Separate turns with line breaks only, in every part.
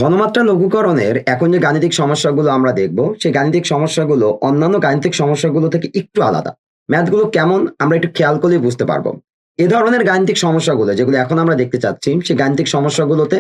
ঘনমাত্রা লঘুকরণের এখন যে গাণিতিক সমস্যাগুলো আমরা দেখব, সেই গাণিতিক সমস্যাগুলো অন্যান্য গাণিতিক সমস্যাগুলো থেকে একটু আলাদা। ম্যাথগুলো কেমন আমরা একটু খেয়াল করলেই বুঝতে পারবো। এ ধরনের গাণিতিক সমস্যাগুলো যেগুলো এখন আমরা দেখতে চাচ্ছি, সেই গাণিতিক সমস্যাগুলোতে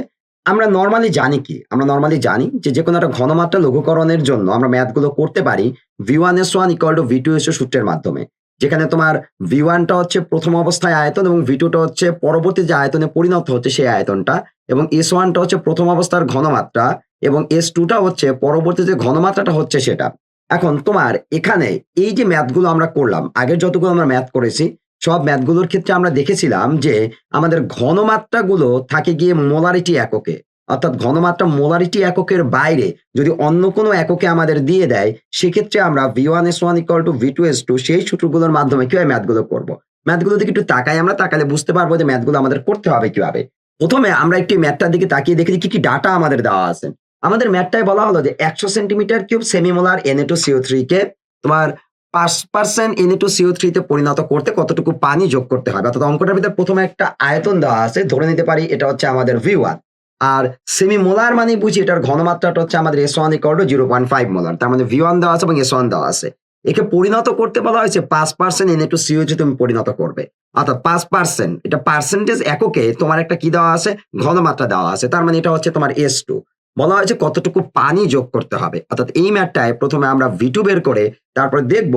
আমরা নরমালি জানি কি? আমরা নরমালি জানি যে যেকোনো একটা ঘনমাত্রা লঘুকরণের জন্য আমরা ম্যাথগুলো করতে পারি V1S1 = V2S2 সূত্রের মাধ্যমে। যেখানে তোমার V1 টা হচ্ছে প্রথম অবস্থায় আয়তন এবং V2 টা হচ্ছে পরবর্তী যে আয়তনে পরিণত হচ্ছে সেই আয়তনটা। এবং S1 টা হচ্ছে প্রথম অবস্থার ঘনমাত্রা এবং S2 টা হচ্ছে পরবর্তী যে ঘনমাত্রাটা হচ্ছে সেটা। এখন তোমার এখানে এই যে ম্যাথগুলো আমরা করলাম, আগের যতগুলো আমরা ম্যাথ করেছি, সব ম্যাথগুলোর ক্ষেত্রে আমরা দেখেছিলাম যে আমাদের ঘনমাত্রাগুলো থাকে গিয়ে মোলারিটি এককে। অর্থাৎ ঘনমাত্রা মোলারিটি এককের বাইরে যদি অন্য কোনো এককে আমাদের দিয়ে দেয়, সেক্ষেত্রে আমরা V1S1 = V2S2 সেই সূত্রগুলোর মাধ্যমে কিভাবে ম্যাথগুলো করব। ম্যাথগুলোর দিকে একটু তাকাই আমরা, তাকালে বুঝতে পারবো যে ম্যাথগুলো আমাদের করতে হবে কিভাবে। প্রথমে আমরা একটি ম্যাথটার দিকে তাকিয়ে দেখি যে কি ডাটা আমাদের দেওয়া আছে। আমাদের ম্যাথটায় বলা হলো যে 100 সেন্টিমিটার কিউব সেমিমোলার Na2CO3 কে তোমার 5% Na2CO3 তে পরিণত করতে কতটুকু পানি যোগ করতে হবে। অর্থাৎ অঙ্কটার ভিতরে প্রথমে একটা আয়তন দেওয়া আছে, ধরে নিতে পারি এটা হচ্ছে আমাদের V1। আর সেমিমোলার মানে বুঝি এটার ঘনমাত্রাটা হচ্ছে আমাদের S1 = 0.5 মোলার। তার মানে V1 দেওয়া আছে এবং S1 দেওয়া আছে। একে পরিণত করতে বলা হয়েছে 5% Na2CO3 তুমি পরিণত করবে। অর্থাৎ 5% এটা পার্সেন্টেজ এককে তোমার একটা কি দেওয়া আছে? ঘনমাত্রা দেওয়া আছে। তার মানে এটা হচ্ছে তোমার S2। বলা হয়েছে কতটুকু পানি যোগ করতে হবে। অর্থাৎ এই ম্যাথটায় প্রথমে আমরা V2 বের করে তারপরে দেখব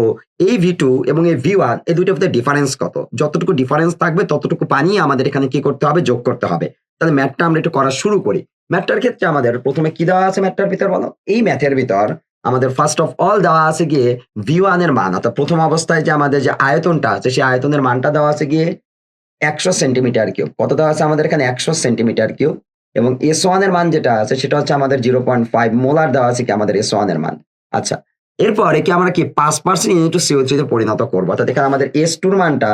এই V2 এবং এই V1 এই দুইটার মধ্যে ডিফারেন্স কত। যতটুকু ডিফারেন্স থাকবে ততটুকু পানি আমাদের এখানে কি করতে হবে? যোগ করতে হবে। তাহলে ম্যাথটা আমরা একটু করা শুরু করি। ম্যাথটার ক্ষেত্রে আমাদের প্রথমে কি দেওয়া আছে ম্যাথটার ভিতর বলো? এই ম্যাথের ভিতর আমাদের ফার্স্ট অফ অল দেওয়া আছে গিয়ে V1 এর মান। অর্থাৎ প্রথম অবস্থায় যে আমাদের যে আয়তনটা আছে সেই আয়তনের মানটা দেওয়া আছে গিয়ে 100 সেন্টিমিটার কিউব। কত দেওয়া আছে আমাদের এখানে? 100 সেন্টিমিটার কিউব। এবং S1 এর মান যেটা আছে সেটা হচ্ছে আমাদের 0.5 মোলার দেওয়া আছে কি আমাদের S1 এর মান। আচ্ছা, এরপর একে আমরা কি 5% Na2CO3 তে পরিণত করব। অর্থাৎ এখানে আমাদের S2 এর মানটা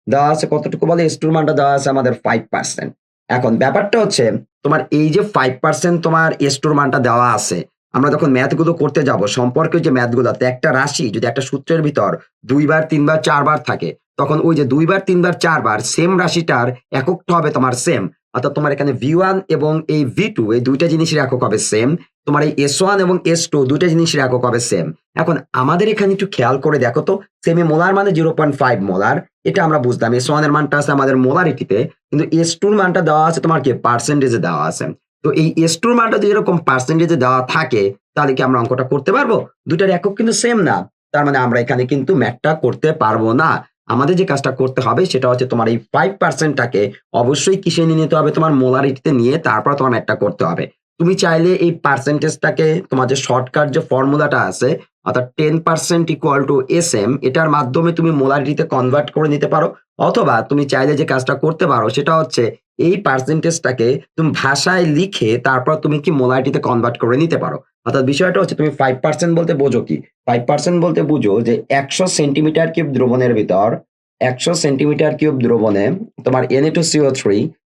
দেওয়া আছে কতটুকু বলে? S2 এর মানটা দেওয়া আছে আমাদের 5%। এখন ব্যাপারটা হচ্ছে তোমার এই যে 5% তোমার S2 এর মানটা দেওয়া আছে, আমরা যখন ম্যাথগুলো করতে যাব সম্পর্কিত যে ম্যাথগুলোতে একটা রাশি যদি একটা সূত্রের ভিতর 2 বার 3 বার 4 বার থাকে, তখন ওই যে 2 বার 3 বার 4 বার সেম রাশিটার এককটা হবে তোমার সেম। অর্থাৎ তোমার এখানে V1 এবং এই V2 এই দুইটা জিনিসের একক হবে সেম। তোমার এই S1 এবং S2 দুইটা জিনিসের একক হবে সেম। এখন আমাদের এখানে একটু খেয়াল করে দেখো তো, সেমি মোলার মানে 0.5 মোলার, এটা আমরা বুঝলাম। S1 এর মানটা আছে আমাদের মোলারিটিতে, কিন্তু S2 এর মানটা দেওয়া আছে তোমার কি পার্সেন্টেজে দেওয়া আছে। তো এই S2 এর মানটা যদি এরকম পার্সেন্টেজে দেওয়া থাকে, তাহলে কি আমরা অঙ্কটা করতে পারবো? দুইটার একক কিন্তু সেম না। তার মানে আমরা এখানে কিন্তু ম্যাথটা করতে পারবো না। আমাদের যে কাজটা করতে হবে সেটা হচ্ছে তোমার এই 5% টাকে অবশ্যই কিসে নিয়ে নিতে হবে? তোমার মোলারিটিতে নিয়ে তারপর তোমার ম্যাথটা করতে হবে। তুমি চাইলে এই পার্সেন্টেজটাকে তোমার যে শর্টকাট যে ফর্মুলাটা আছে, অর্থাৎ 10% = SM, এটার মাধ্যমে তুমি মোলারিটিতে কনভার্ট করে নিতে পারো। অথবা তুমি চাইলে যে কাজটা করতে পারো সেটা হচ্ছে এই পার্সেন্টেজটাকে তুমি ভাষায় লিখে তারপর তুমি কি মোলারিটিতে কনভার্ট করে নিতে পারো। অর্থাৎ বিষয়টা হচ্ছে তুমি 5% বলতে বোঝো কি? 5% বলতে বুঝো যে 100 সেন্টিমিটার কিউব দ্রবণের ভিতর 100 সেন্টিমিটার কিউব দ্রবণে তোমার Na2CO3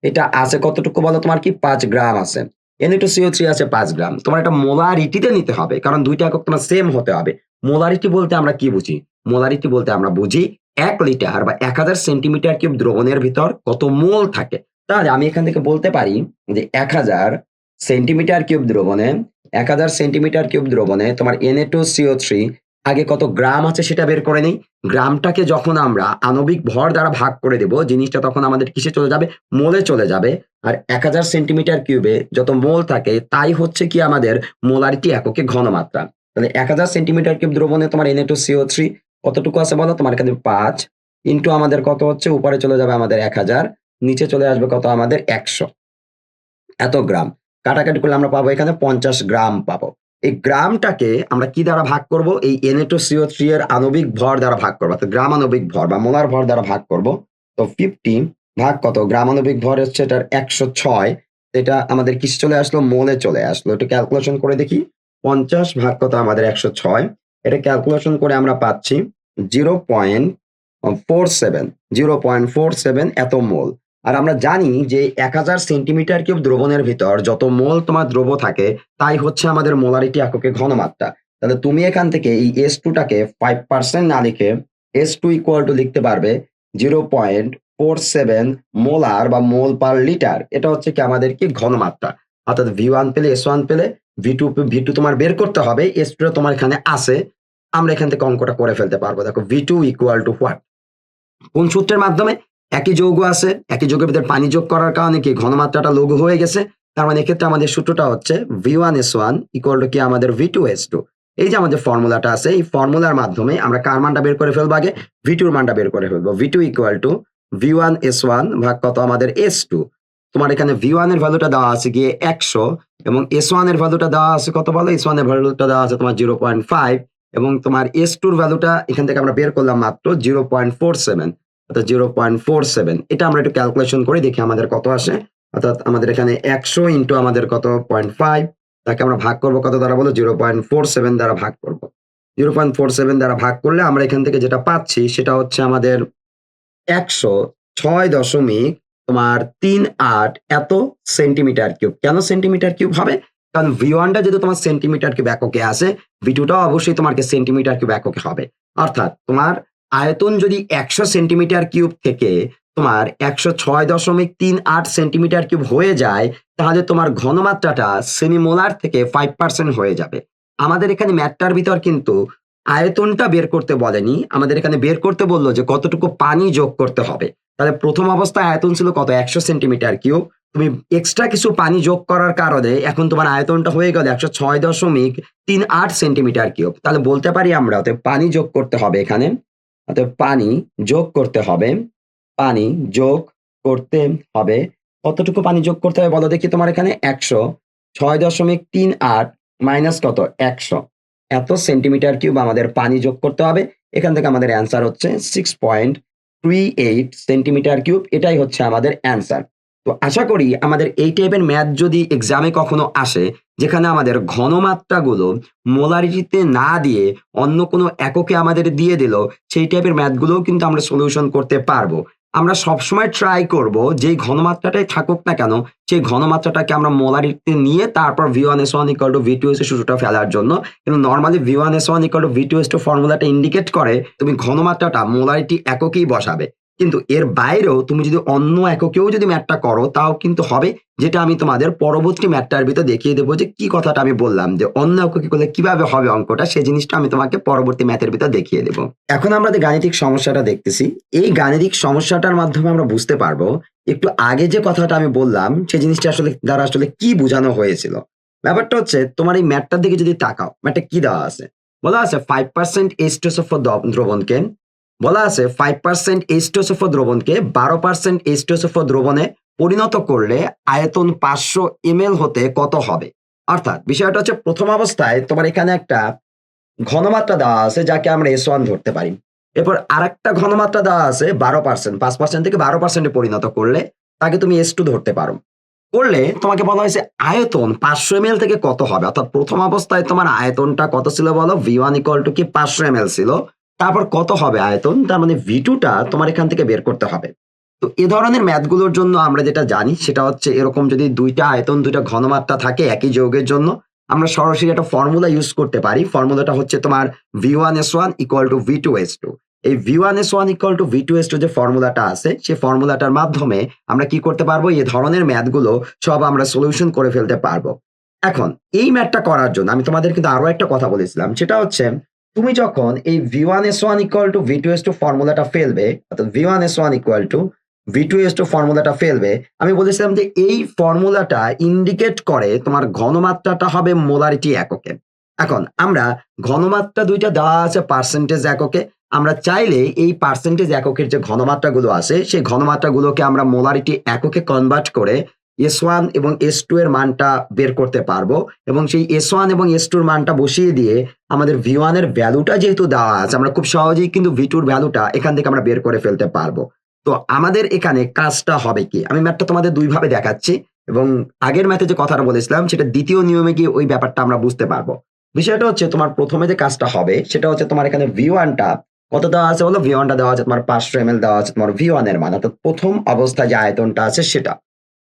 এটা আছে কতটুকু বলো? তোমার কি 5 গ্রাম আছে। Na2CO3 আছে 5 গ্রাম। তোমার এটা মোলারিটিতে নিতে হবে। কারণ ২ টা একক তোমার সেম হতে হবে। মোলারিটি বলতে আমরা কি বুঝি? মোলারিটি বলতে আমরা বুঝি ১ লিটার বা ১০০০ সেন্টিমিটার কিউব দ্রবণের ভিতর কত মোল থাকে। তাহলে আমি এখান থেকে বলতে পারি যে ১০০০ সেন্টিমিটার কিউব দ্রবণে ১০০০ সেন্টিমিটার কিউব দ্রবণে তোমার Na2CO3 আগে কত গ্রাম আছে সেটা বের করে নেই। গ্রামটাকে যখন আমরা আণবিক ভর দ্বারা ভাগ করে দেব, জিনিসটা তখন আমাদের কিসে চলে যাবে? মোলে চলে যাবে। আর ১০০০ সেন্টিমিটার কিউবে যত মোল থাকে তাই হচ্ছে কি আমাদের মোলারিটি এককে ঘনমাত্রা। তাহলে ১০০০ সেন্টিমিটার কিউব দ্রবণে তোমার Na2CO3 কতটুকু আছে বলো? তোমার এখানে ৫ ইনটু আমাদের কত হচ্ছে? উপরে চলে যাবে আমাদের ১০০০, নিচে চলে আসবে কত? আমাদের ১০০। এত গ্রাম। কাটাকাটি করলে আমরা পাবো এখানে ৫০ গ্রাম পাবো। এই গ্রামটাকে আমরা কি দ্বারা ভাগ করব? এই Na2CO3 এর আণবিক ভর দ্বারা ভাগ করব। অর্থাৎ গ্রাম আণবিক ভর বা মোলার ভর দ্বারা ভাগ করব। তো 50 ভাগ কত? গ্রাম আণবিক ভর হচ্ছে এটার ১০৬। এটা আমাদের কিসে চলে আসলো? মোলে চলে আসলো। একটু ক্যালকুলেশন করে দেখি। ৫০ ভাগ কত? আমাদের ১০৬। এটা ক্যালকুলেশন করে আমরা পাচ্ছি 0.47 0.47 এত মোল। আর আমরা জানি যে ১০০০ সেন্টিমিটার কিউব দ্রবণের ভিতর যত মোল তোমার দ্রব্য থাকে তাই হচ্ছে আমাদের মোলারিটি এককে ঘনমাত্রা। তাহলে তুমি এখান থেকে এই S2 টাকে 5% না লিখে S2 = লিখতে পারবে 0.47 মোলার বা মোল পার লিটার। এটা হচ্ছে কি আমাদের কি ঘনমাত্রা। অর্থাৎ V1 পেলে S1 পেলে V2 তোমার বের করতে হবে, S2 তোমার এখানে আছে। আমরা এখান থেকে অঙ্কটা করে ফেলতে পারবো। দেখো V2 ইকুয়াল টু হোয়াট? কোন সূত্রের মাধ্যমে? একই যৌগ আছে, একই যৌগের ভিতরে পানি যোগ করার কারণে কি ঘনমাত্রাটা লঘু হয়ে গেছে। তার মানে এক্ষেত্রে আমাদের সূত্রটা হচ্ছে V1S1 ইকুয়াল টু কি আমাদের V2S2। এই যে আমাদের ফর্মুলাটা আছে, এই ফর্মুলার মাধ্যমে আমরা কার মানটা বের করে ফেলবো? আগে V2 এর মানটা বের করে ফেলবো। V2 ইকুয়াল টু V1S1 ভাগ কত আমাদের S2। তোমার এখানে V1 এর ভ্যালুটা দেওয়া আছে গিয়ে 100 এবং S1 এর ভ্যালুটা দেওয়া আছে কত বলো? S1 এর ভ্যালুটা দেওয়া আছে তোমার 0.5 এবং তোমার S2 এর ভ্যালুটা এখান থেকে আমরা বের করলাম মাত্র 0.47, অর্থাৎ 0.47। এটা আমরা একটু ক্যালকুলেশন করে দেখি আমাদের কত আসে। অর্থাৎ আমাদের এখানে 100 ইন্টু আমাদের কত 0.5, তাকে আমরা ভাগ করব কত দ্বারা বলো? 0.47 দ্বারা ভাগ করব। 0.47 দ্বারা ভাগ করলে আমরা এখান থেকে যেটা পাচ্ছি সেটা হচ্ছে আমাদের 106.38 এত সেন্টিমিটার কিউব। কেন সেন্টিমিটার কিউব হবে? কারণ V1 টা যেহেতু তোমার সেন্টিমিটার কিউব এককে আছে, V2 টাও অবশ্যই তোমাকে সেন্টিমিটার কিউব এককে হবে। অর্থাৎ তোমার আয়তন যদি 100 সেন্টিমিটার কিউব থেকে তোমার 106.38 সেন্টিমিটার কিউব হয়ে যায়, তাহলে তোমার ঘনমাত্রাটা সেমিমোলার থেকে 5% হয়ে যাবে। আমাদের এখানে ম্যাথটার ভিতর কিন্তু আয়তনটা বের করতে বলেনি, আমাদের এখানে বের করতে বললো যে কতটুকু পানি যোগ করতে হবে। তাহলে প্রথম অবস্থায় আয়তন ছিল কত? 100 সেন্টিমিটার কিউব। তুমি এক্সট্রা কিছু পানি যোগ করার কারণে এখন তোমার আয়তনটা হয়ে গেল 106.38 সেন্টিমিটার কিউব। তাহলে বলতে পারি আমরা অতএব পানি যোগ করতে হবে এখানে। অতএব পানি যোগ করতে হবে, পানি যোগ করতে হবে। কতটুকু পানি যোগ করতে হবে বলো দেখি? তোমার এখানে 106.38 মাইনাস কত? 100, এত সেন্টিমিটার কিউব আমাদের পানি যোগ করতে হবে। এখান থেকে আমাদের অ্যান্সার হচ্ছে 6.38 সেন্টিমিটার কিউব। এটাই হচ্ছে আমাদের অ্যান্সার। তো আশা করি আমাদের এই টাইপের ম্যাথ যদি এক্সামে কখনো আসে, যেখানে আমাদের ঘনমাত্রাগুলো মোলারিটিতে না দিয়ে অন্য কোনো এককে আমাদের দিয়ে দিল, সেই টাইপের ম্যাথগুলোও কিন্তু আমরা সলিউশন করতে পারবো। আমরা সবসময় ট্রাই করব যেই ঘনমাত্রাটাই থাকুক না কেন, সেই ঘনমাত্রাটাকে আমরা মোলারিটিতে নিয়ে তারপর V1S1 ইকুয়াল টু V2S2 সূত্রটা ফেলার জন্য। কিন্তু normally V1S1 equal to V2S2 ফর্মুলাটা ইন্ডিকেট করে তুমি ঘনমাত্রাটা মোলারিটি এককেই বসাবে। কিন্তু এর বাইরেও তুমি যদি অন্য এককেও যদি ম্যাথটা করো তাও কিন্তু হবে, যেটা আমি তোমাদের পরবর্তী ম্যাথটার ভিতর দেখিয়ে দেবো যে কি কথাটা আমি বললাম যে অন্য এককে করলে কিভাবে হবে অঙ্কটা, সেই জিনিসটা আমি তোমাকে পরবর্তী ম্যাথের ভিতর দেখিয়ে দেবো। এখন আমরা যে গাণিতিক সমস্যাটা দেখতেছি, এই গাণিতিক সমস্যাটার মাধ্যমে আমরা বুঝতে পারবো একটু আগে যে কথাটা আমি বললাম সেই জিনিসটা আসলে দ্বারা আসলে কি বোঝানো হয়েছিল। ব্যাপারটা হচ্ছে তোমার এই ম্যাথটার দিকে যদি তাকাও, ম্যাথটা কি দেওয়া আছে? বলা আছে 5% H2SO4 দ্রবণকে, বলা আছে 5% H2SO4 দ্রবণকে 12% H2SO4 দ্রবণে পরিণত করলে আয়তন 500 ml হতে কত হবে? অর্থাৎ বিষয়টা হচ্ছে প্রথম অবস্থায় তোমার এখানে একটা ঘনমাত্রা দেওয়া আছে যাকে আমরা S1 ধরতে পারি। এরপর আরেকটা ঘনমাত্রা দেওয়া আছে 12%, 5% থেকে 12% এ পরিণত করলে তাকে তুমি S2 ধরতে পারো। করলে তোমাকে বলা হয়েছে আয়তন 500 ml থেকে কত হবে। অর্থাৎ প্রথম অবস্থায় তোমার আয়তনটা কত ছিল বলো? V1 ইকুয়াল টু কি 500 ml ছিল। তারপর কত হবে আয়তন? তার মানে V2 টা তোমার এখান থেকে বের করতে হবে। তো এ ধরনের ম্যাথগুলোর জন্য আমরা যেটা জানি সেটা হচ্ছে এরকম যদি দুইটা আয়তন, দুইটা ঘনমাত্রা থাকে একই যৌগের জন্য, আমরা সরাসরি একটা ফর্মুলা ইউজ করতে পারি। ফর্মুলাটা হচ্ছে তোমার V1S1 ইকুয়াল টু V2S2। এই V1S1 ইকুয়াল টু V2S2 যে ফর্মুলাটা আছে, সেই ফর্মুলাটার মাধ্যমে আমরা কি করতে পারবো? এই ধরনের ম্যাথগুলো সব আমরা সলিউশন করে ফেলতে পারবো। এখন এই ম্যাথটা করার জন্য আমি তোমাদের কিন্তু আরো একটা কথা বলেছিলাম, সেটা হচ্ছে তুমি যখন এই V1S1 ইকুয়াল টু V2S2 ফর্মুলাটা ফেলবে, অর্থাৎ V1S1 ইকুয়াল টু V2S2 ফর্মুলাটা ফেলবে, আমি বলেছিলাম যে এই ফর্মুলাটা ইন্ডিকেট করে তোমার ঘনমাত্রাটা হবে মোলারিটি এককে। এখন আমরা ঘনমাত্রা দুইটা দেওয়া আছে পার্সেন্টেজ এককে, আমরা চাইলে এই পার্সেন্টেজ এককের যে ঘনমাত্রাগুলো আছে সেই ঘনমাত্রাগুলোকে আমরা মোলারিটি এককে কনভার্ট করে S1 এবং S2 এর মানটা বের করতে পারবো এবং সেই S1 এবং S2 এর মানটা বসিয়ে দিয়ে আমাদের V1 এর ভ্যালুটা যেহেতু দেওয়া আছে, আমরা খুব সহজেই কিন্তু V2 এর ভ্যালুটা এখান থেকে আমরা বের করে ফেলতে পারবো। তো আমাদের এখানে কাজটা হবে কি? আমি ম্যাথটা তোমাদের দুইভাবে দেখাচ্ছি এবং আগের ম্যাথে যে কথাটা বলেছিলাম সেটা দ্বিতীয় নিয়মে গিয়ে ওই ব্যাপারটা আমরা বুঝতে পারবো। বিষয়টা হচ্ছে তোমার প্রথমে যে কাজটা হবে সেটা হচ্ছে তোমার এখানে V1 টা কত দেওয়া আছে বলো? V1 টা দেওয়া আছে তোমার 500 ml দেওয়া আছে তোমার V1 এর মান, অর্থাৎ প্রথম অবস্থায় যে আয়তনটা আছে সেটা।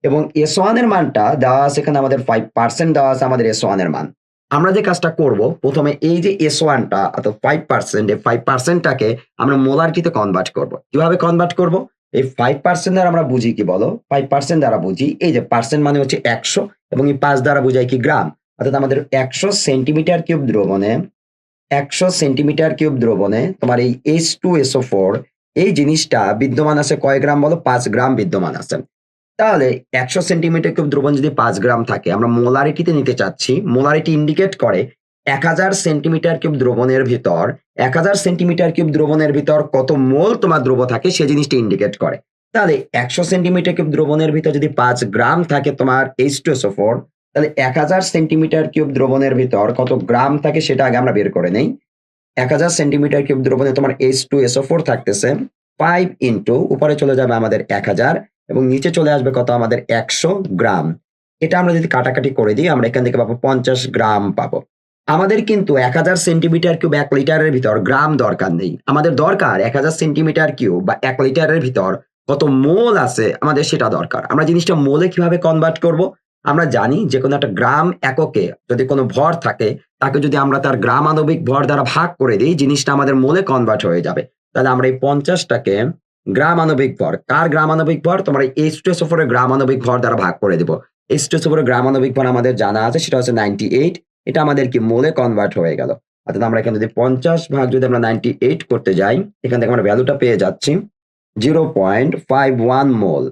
এবং S1 এর মানটা দেওয়া আছে এখানে আমাদের 5% দেওয়া আছে আমাদের S1 এর মান। আমরা যে কাজটা করব, প্রথমে এই যে S1 টা অর্থাৎ 5%, এই 5% টাকে আমরা মোলারিটিতে কনভার্ট করব। কিভাবে কনভার্ট করব? এই 5% দ্বারা আমরা বুঝি কি বলো? 5% দ্বারা বুঝি এই যে পার্সেন্ট মানে হচ্ছে 100 এবং এই 5 দ্বারা বুঝাই কি গ্রাম। অর্থাৎ আমাদের 100 সেন্টিমিটার কিউব দ্রবণে 100 সেন্টিমিটার কিউব দ্রবণে তোমার এই H2SO4 এই জিনিসটা বিদ্যমান আছে কয় গ্রাম বলো? 5 গ্রাম বিদ্যমান আছে। তাহলে 100 সেন্টিমিটার কিউব দ্রবণ যদি 5 গ্রাম থাকে, আমরা মোলারিটিতে নিতে চাচ্ছি। মোলারিটি ইন্ডিকেট করে 1000 সেন্টিমিটার কিউব দ্রবণের ভিতর 1000 সেন্টিমিটার কিউব দ্রবণের ভিতর কত মোল তোমার দ্রব্য থাকে সে জিনিসটা ইন্ডিকেট করে। তাহলে 100 সেন্টিমিটার কিউব দ্রবণের ভিতর যদি 5 গ্রাম থাকে তোমার H2SO4, তাহলে 1000 সেন্টিমিটার কিউব দ্রবণের ভিতর কত গ্রাম থাকে সেটা আগে আমরা বের করে নেই। 1000 সেন্টিমিটার কিউব দ্রবণে তোমার H2SO4 থাকতেছে 5 ইন্টু উপরে চলে যাবে আমাদের 1000 এবং নিচে চলে আসবে কত? আমাদের 100 গ্রাম। এটা আমরা যদি কাটাকাটি করে দিই আমরা এখান থেকে পাবো 50 গ্রাম পাবো। আমাদের কিন্তু 1000 সেন্টিমিটার কিউব 1 লিটারের ভিতর গ্রাম দরকার নেই। আমাদের দরকার 1000 সেন্টিমিটার কিউব বা 1 লিটারের ভিতর কত মোল আছে আমাদের সেটা দরকার। আমরা জিনিসটা মোলে কিভাবে কনভার্ট করব? আমরা জানি যে কোনো একটা গ্রাম এককে যদি কোনো ভর থাকে তাকে যদি আমরা তার গ্রাম আণবিক ভর দ্বারা ভাগ করে দিই জিনিসটা আমাদের মোলে কনভার্ট হয়ে যাবে। তাহলে আমরা এই 50টাকে গ্রাম আণবিক ভর, কার গ্রাম আণবিক ভর? তোমার এই H2SO4 এর গ্রাম আণবিক ভর দ্বারা ভাগ করে দিব। H2SO4 এর গ্রাম আণবিক ভর আমাদের জানা আছে সেটা হচ্ছে 98। এটা আমাদের কি মোলে কনভার্ট হয়ে গেল। অর্থাৎ আমরা এখানে যদি 50 ভাগ যদি আমরা 98 করতে যাই এখান থেকে আমরা ভ্যালুটা পেয়ে যাচ্ছি 0.51 মোল।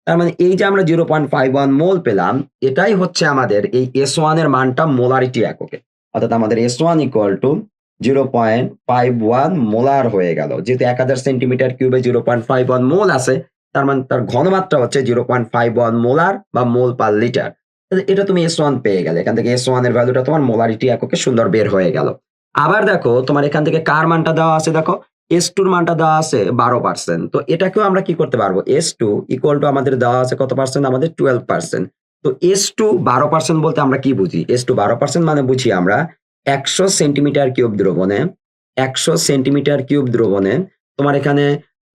তার মানে এই যে আমরা 0.51 মোল পেলাম এটাই হচ্ছে আমাদের এই S1 এর মানটা মোলারিটি এককে। অর্থাৎ আমাদের S1 ইকুয়াল টু 0.51 মোলার হয়ে গেল। যেহেতু 1000 সেন্টিমিটার কিউবে 0.51 মোল আছে তার মানে তার ঘনমাত্রা হচ্ছে 0.51 মোলার বা মোল পার লিটার। এটা তুমি S1 পেয়ে গেলে। এখান থেকে S1 এর ভ্যালুটা তোমার মোলারিটি এককে সুন্দর বের হয়ে গেল। আবার দেখো তোমার এখান থেকে কার মানটা দেওয়া আছে দেখো S2 এর মানটা দেওয়া আছে 12%। তো এটাকেও আমরা কি করতে পারবো? S2 ইকুয়াল টু আমাদের দেওয়া আছে কত পার্সেন্ট? আমাদের 12%। তো S2 12% বলতে আমরা কি বুঝি? S2 12% মানে বুঝি আমরা 100 সেন্টিমিটার কিউব দ্রবণে 100 সেন্টিমিটার কিউব দ্রবণে তোমার এখানে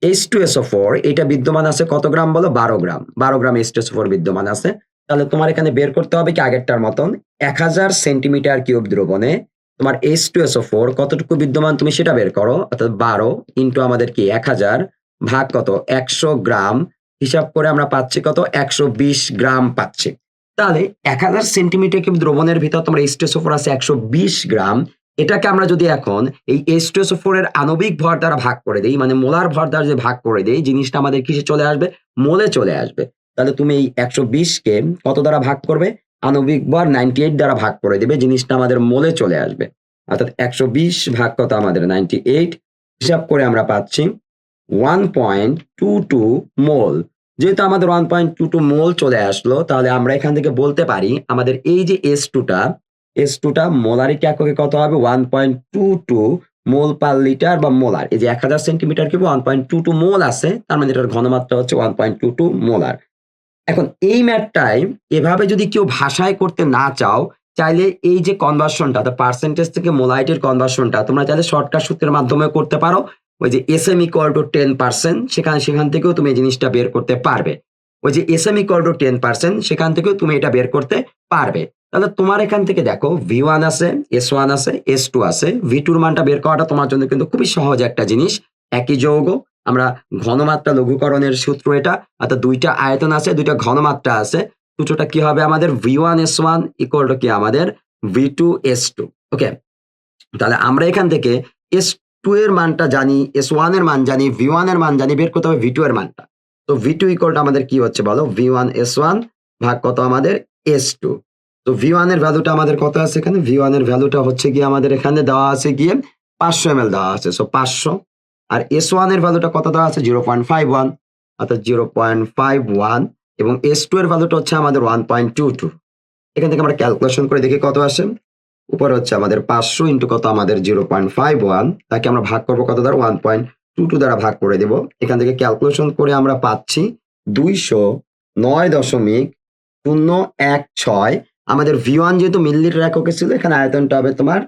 H2SO4 এটা বিদ্যমান আছে কত গ্রাম বলো? 12 গ্রাম। 12 গ্রাম H2SO4 বিদ্যমান আছে। তাহলে তোমার এখানে বের করতে হবে কি আগেরটার মতন 1000 সেন্টিমিটার কিউব দ্রবণে তোমার H2SO4 কতটুকু বিদ্যমান তুমি সেটা বের করো। অর্থাৎ 12 ইন্টু আমাদের কি 1000 ভাগ কত? 100 গ্রাম। হিসাব করে আমরা পাচ্ছি কত? 120 গ্রাম পাচ্ছি। তাহলে 1000 সেন্টিমিটার কিউব দ্রবণের ভিতর তোমার H2SO4 আছে 120 গ্রাম। এটাকে আমরা যদি এখন এই H2SO4 এর আণবিক ভর দ্বারা ভাগ করে দেই মানে মোলার ভর দ্বারা যদি ভাগ করে দেই জিনিসটা আমাদের কিসে চলে আসবে? মোলে চলে আসবে। তাহলে তুমি এই 120 কে কত দ্বারা ভাগ করবে? আণবিক ভর 98 দ্বারা ভাগ করে দিবে জিনিসটা আমাদের মোলে চলে আসবে। অর্থাৎ 120 ভাগ কত? আমাদের 98। হিসাব করে আমরা পাচ্ছি 1.22 মোল। যেহেতু আমাদের 1.22 মোল চলে আসলো তাহলে আমরা এখান থেকে বলতে পারি আমাদের এই যে S2টা মোলারিটি এককে কত হবে? 1.22 মোল পার লিটার বা মোলার। এই যে 1000 সেন্টিমিটার কিউবে 1.22 মোল আছে তার মানে এটার ঘনমাত্রা হচ্ছে 1.22 মোলার। এখন এই ম্যাথটাই এভাবে যদি কেউ ভাষায় করতে না চাও চাইলে এই যে কনভার্সনটা পার্সেন্টেজ থেকে মোলারিটির কনভার্সনটা তোমরা চাইলে শর্টকাট সূত্রের মাধ্যমে করতে পারো। ওই যে SM ইকুয়াল টু 10% সেখান থেকেও তুমি এই জিনিসটা বের করতে পারবে। ওই যে SM ইকুয়াল টু 10% সেখান থেকেও তুমি এটা বের করতে পারবে। তাহলে তোমার এখান থেকে দেখো V1 আছে, S1 আছে, S2 আছে। V2 এর মানটা বের করাটা তোমার জন্য কিন্তু খুবই সহজ একটা জিনিস। একই যৌগ আমরা ঘনমাত্রা লঘুকরণের সূত্র এটা। অর্থাৎ দুইটা আয়তন আছে, দুইটা ঘনমাত্রা আছে। সূত্রটা কি হবে আমাদের? V1S1 ইকুয়াল টু কি আমাদের V2S2। ওকে, তাহলে আমরা এখান থেকে S2 এর মানটা জানি, S1 এর মান জানি, V1 এর মান জানি, বের করতে হবে V2 এর মানটা। তো V2 ইকুয়াল টু আমাদের কি হচ্ছে বলো? V1S1 ভাগ কত? আমাদের S2। তো V1 এর ভ্যালুটা আমাদের কত আছে এখানে? V1 এর ভ্যালুটা হচ্ছে গিয়ে আমাদের এখানে দেওয়া আছে গিয়ে 500 ml দেওয়া আছে। সো 500। আর S1 এর ভ্যালুটা কত দেওয়া আছে? 0.51। অর্থাৎ 0.51 এবং S2 এর ভ্যালুটা হচ্ছে আমাদের 1.22। এখান থেকে আমরা ক্যালকুলেশন করে দেখি কত আসে। উপরে হচ্ছে আমাদের 500 ইন্টু কত? আমাদের 0.51। তাকে আমরা ভাগ করবো কত দ্বারা? 1.22 দ্বারা ভাগ করে দেব। এখান থেকে ক্যালকুলেশন করে আমরা পাচ্ছি 209.016। আমাদের V1 যেহেতু মিলিলিটার এককে ছিল এখানে আয়তনটা হবে তোমার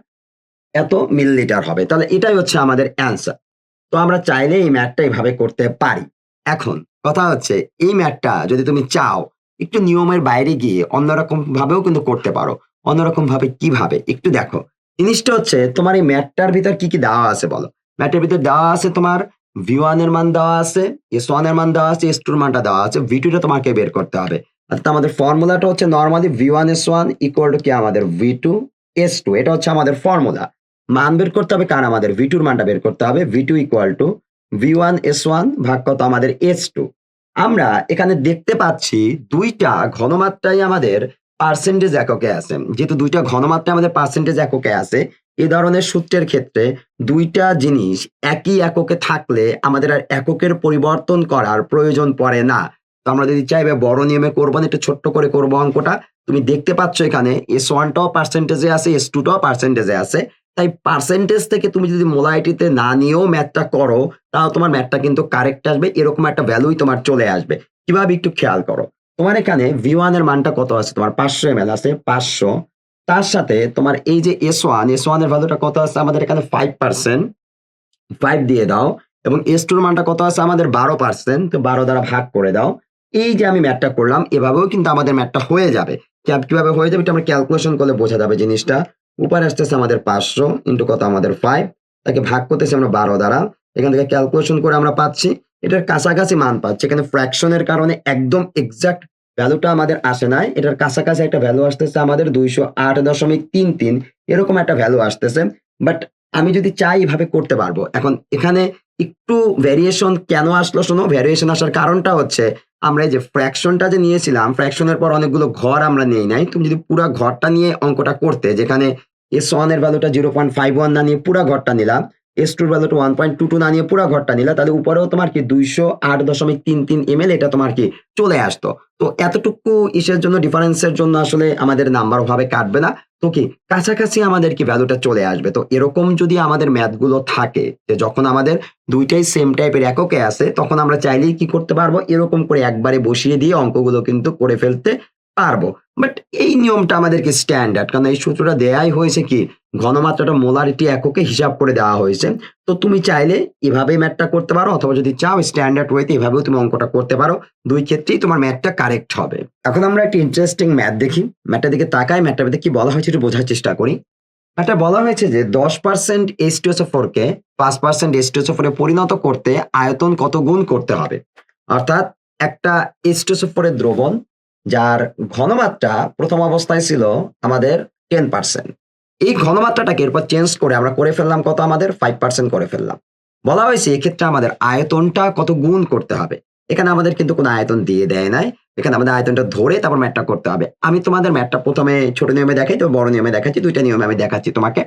এত মিলিলিটার হবে। তাহলে এটাই হচ্ছে আমাদের অ্যান্সার। তো আমরা চাইলে এই ম্যাথটা এইভাবে করতে পারি। এখন কথা হচ্ছে এই ম্যাথটা যদি তুমি চাও একটু নিয়মের বাইরে গিয়ে অন্যরকম ভাবেও কিন্তু করতে পারো। অন্যরকম ভাবে কিভাবে একটু দেখো। জিনিসটা হচ্ছে তোমার এই ম্যাথটার ভিতর কি কি দেওয়া আছে বলো? ম্যাথের ভিতর দেওয়া আছে তোমার V1 এর মান দেওয়া আছে, S1 এর মান দেওয়া আছে, S2 এর মানটা দেওয়া আছে, V2 টা তোমাকে বের করতে হবে। অর্থাৎ আমাদের ফর্মুলাটা হচ্ছে normally V1 S1 equal to কি আমাদের V2 S2, এটা হচ্ছে আমাদের ফর্মুলা। মান বের করতে হবে কার, আমাদের V2 এর মানটা বের করতে হবে। V2 equal to V1 S1 ভাগ কত আমাদের S2। আমরা এখানে দেখতে পাচ্ছি দুইটা ঘনমাত্রাই আমাদের পার্সেন্টেজ এককে আছে। যেহেতু দুইটা ঘনমাত্রা আমাদের পার্সেন্টেজ এককে আছে, এই ধরনের সূত্রের ক্ষেত্রে দুইটা জিনিস একই এককে থাকলে আমাদের আর এককের পরিবর্তন করার প্রয়োজন পড়ে না। তো আমরা যদি চাইবে বড় নিয়মে করবো না, একটু ছোট্ট করে করবো অঙ্কটা। তুমি দেখতে পাচ্ছ এখানে S1 টাও পার্সেন্টেজে আছে, S2 টাও পার্সেন্টেজে আছে। তাই পার্সেন্টেজ থেকে তুমি যদি মোলারিটিতে না নিয়েও ম্যাথটা করো, তাও তোমার ম্যাথটা কিন্তু কারেক্ট আসবে, এরকম একটা ভ্যালুই তোমার চলে আসবে। কিভাবে একটু খেয়াল করো। তোমার এখানে V1 এর মানটা কত আছে, তোমার 500 ml আছে, 500। তার সাথে তোমার এই যে S1 এর ভ্যালুটা কত আছে আমাদের এখানে 5%, 5 দিয়ে দাও। এবং S2 এর মানটা কত আছে আমাদের 12%, তো 12 দ্বারা ভাগ করে দাও। এই যে আমি ম্যাথটা করলাম, এভাবেও কিন্তু আমাদের ম্যাথটা হয়ে যাবে। কিভাবে হয়ে যাবে এটা আমরা ক্যালকুলেশন করলে বোঝা যাবে জিনিসটা। উপরে আসতেছে আমাদের 500 ইন্টু কত আমাদের 5, তাকে ভাগ করতেছি আমরা 12 দ্বারা। এখান থেকে ক্যালকুলেশন করে আমরা পাচ্ছি এটার কাছাকাছি মান পাচ্ছি। এখানে ফ্র্যাকশনের কারণে একদম এক্সাক্ট ভ্যালুটা আমাদের আসে নাই, এটার কাছাকাছি একটা ভ্যালু আসতেছে আমাদের 208.33, এরকম একটা ভ্যালু আসতেছে। বাট আমি যদি চাই এভাবে করতে পারবো। এখন এখানে একটু ভ্যারিয়েশন কেন আসলো শোনো, ভ্যারিয়েশন আসার কারণটা হচ্ছে আমরা এই যে ফ্র্যাকশনটা যে নিয়েছিলাম, ফ্র্যাকশনের পর অনেকগুলো ঘর আমরা নিয়ে নাই। তুমি যদি পুরো ঘরটা নিয়ে অঙ্কটা করতে, যেখানে S1 এর ভ্যালুটা 0.51 না নিয়ে পুরো ঘরটা নিলাম, S2 এর ভ্যালুটা 1.22 না নিয়ে পুরো ঘরটা নিলা, তাহলে উপরেও তোমার কি 208.33 ml এটা তোমার কি চলে আসতো। তো এতটুকু ইসের জন্য, ডিফারেন্সের জন্য আসলে আমাদের নাম্বার ওভাবে কাটবে না। তো কি কাছাকাছি আমাদের কি ভ্যালুটা চলে আসবে। তো এরকম যদি আমাদের ম্যাথগুলো থাকে যে যখন আমাদের দুইটাই সেম টাইপের এককে আছে, তখন আমরা চাইলেই কি করতে পারবো, এরকম করে একবারে বসিয়ে দিয়ে অঙ্কগুলো কিন্তু করে ফেলতে পারবো। বাট এই নিয়মটা আমাদেরকে স্ট্যান্ডার্ড, কারণ এই সূত্রটা দেয়াই হয়েছে কি ঘনমাত্রাটা মোলারিটি এককে হিসাব করে দেওয়া হয়েছে। তো তুমি চাইলে এভাবেই ম্যাথটা করতে পারো, অথবা যদি চাও স্ট্যান্ডার্ড ওয়েতে এভাবেও তুমি অঙ্কটা করতে পারো। দুই ক্ষেত্রেই তোমার ম্যাথটা কারেক্ট হবে। এখন আমরা একটা ইন্টারেস্টিং ম্যাথ দেখি। ম্যাথটার দিকে তাকাই, ম্যাথটার মধ্যে কি বলা হয়েছে একটু বোঝার চেষ্টা করি। ম্যাথটা বলা হয়েছে যে 10% H2SO4 কে 5% H2SO4 এ পরিণত করতে আয়তন কত গুণ করতে হবে। অর্থাৎ একটা H2SO4 এর দ্রবণ যার ঘনমাত্রা প্রথম অবস্থায় ছিল আমাদের 10%, এই ঘনমাত্রাটাকে এরপর চেঞ্জ করে আমরা করে ফেললাম কত, আমাদের 5% করে ফেললাম। বলা হয়েছে এক্ষেত্রে আমাদের আয়তনটা কত গুণ করতে হবে। এখানে আমাদের কিন্তু কোনো আয়তন দিয়ে দেয় নাই, এখানে আমাদের আয়তনটা ধরে তারপর ম্যাথটা করতে হবে। আমি তোমাদের ম্যাথটা প্রথমে ছোট নিয়মে দেখাই, তো বড় নিয়মে দেখাচ্ছি, দুইটা নিয়মে আমি দেখাচ্ছি তোমাকে।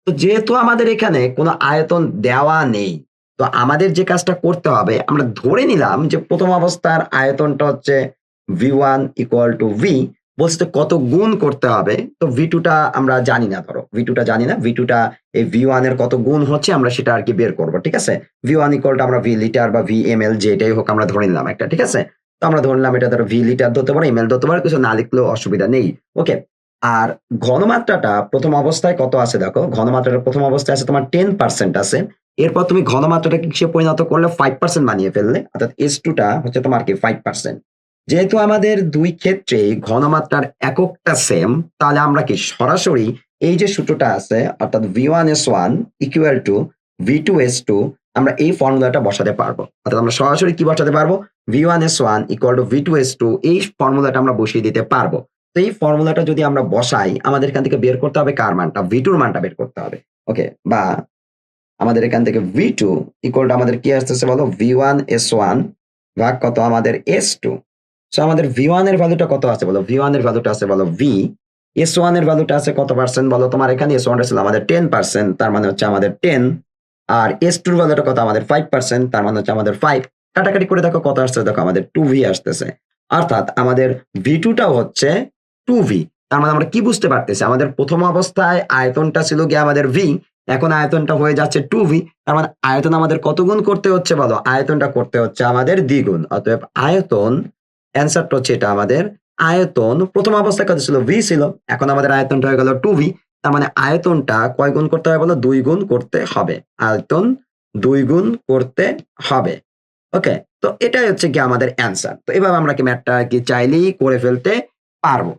তো যেহেতু আমাদের এখানে কোনো আয়তন দেওয়া নেই, তো আমাদের যে কাজটা করতে হবে, আমরা ধরে নিলাম যে প্রথম অবস্থার আয়তনটা হচ্ছে V1 ইকুয়াল টু V, বলছে তো কত গুণ করতে হবে। তো V2 টা আমরা জানি না, ধরো V2 টা জানি না, V2 টা এই V1 এর কত গুণ হচ্ছে আমরা সেটা আর কি বের করবো। ঠিক আছে, V1 ইকুয়াল টু আমরা V লিটার বা V ml যেটাই হোক আমরা ধরে নিলাম একটা। ঠিক আছে, তো আমরা ধরলাম এটা ধরো V লিটার ধরতে পারো, ml ধরতে পারো, কিছু না লিখলেও অসুবিধা নেই। ওকে, আর ঘনমাত্রাটা প্রথম অবস্থায় কত আছে দেখো, ঘনমাত্রাটা প্রথম অবস্থায় আছে তোমার 10% আছে। এরপর তুমি ঘনমাত্রাটা কিসে পরিণত করলে 5% বানিয়ে ফেললে, অর্থাৎ S2 টা হচ্ছে তোমার কি 5%। যেহেতু আমাদের দুই ক্ষেত্রেই ঘনমাত্রার এককটা সেম, তাহলে আমরা কি সরাসরি এই যে সূত্রটা আছে অর্থাৎ V1S1 ইকুয়াল টু V2S2, আমরা এই ফর্মুলাটা বসাতে পারবো। অর্থাৎ আমরা সরাসরি কি বসাতে পারবো, V1S1 ইকুয়াল টু V2S2, এই ফর্মুলাটা আমরা বসিয়ে দিতে পারবো। তো এই ফর্মুলাটা যদি আমরা বসাই, আমাদের এখান থেকে বের করতে হবে কার মানটা, V2 এর মানটা বের করতে হবে। ওকে, বা আমাদের এখান থেকে V2 ইকুয়াল টু আমাদের কি আসতেছে বলো, V1S1 ভাগ কত আমাদের S2। সো আমাদের V1 এর ভ্যালুটা কত আছে বলো, V1 এর ভ্যালুটা আছে বলো V, S1 এর ভ্যালুটা আছে কত পার্সেন্ট বলো, তোমার এখানে S1 টা ছিল আমাদের 10%, তার মানে হচ্ছে আমাদের 10। আর S2 এর ভ্যালুটা কত আমাদের 5%, তার মানে হচ্ছে আমাদের 5। কাটাকাটি করে দেখো কত আসছে, দেখো আমাদের 2V আসতেছে। অর্থাৎ আমাদের V2 টাও হচ্ছে 2V। তার মানে আমরা কি বুঝতে পারতেছি, আমাদের প্রথম অবস্থায় আয়তনটা ছিল গিয়ে আমাদের V, এখন আয়তনটা হয়ে যাচ্ছে 2V। তার মানে আয়তন আমাদের কত গুণ করতে হচ্ছে বলো, আয়তনটা করতে হচ্ছে আমাদের দ্বিগুণ। অতএব আয়তন, অ্যান্সারটা হচ্ছে এটা আমাদের আয়তন প্রথম অবস্থায় কত ছিল, V ছিল, এখন আমাদের আয়তনটা হয়ে গেল 2V। তার মানে আয়তনটা কয় গুণ করতে হবে বলো, 2 গুণ করতে হবে। আয়তন 2 গুণ করতে হবে। ওকে, তো এটাই হচ্ছে কি আমাদের অ্যান্সার। তো এভাবে আমরা কি ম্যাথটা কি চাইলেই করে ফেলতে পারবো।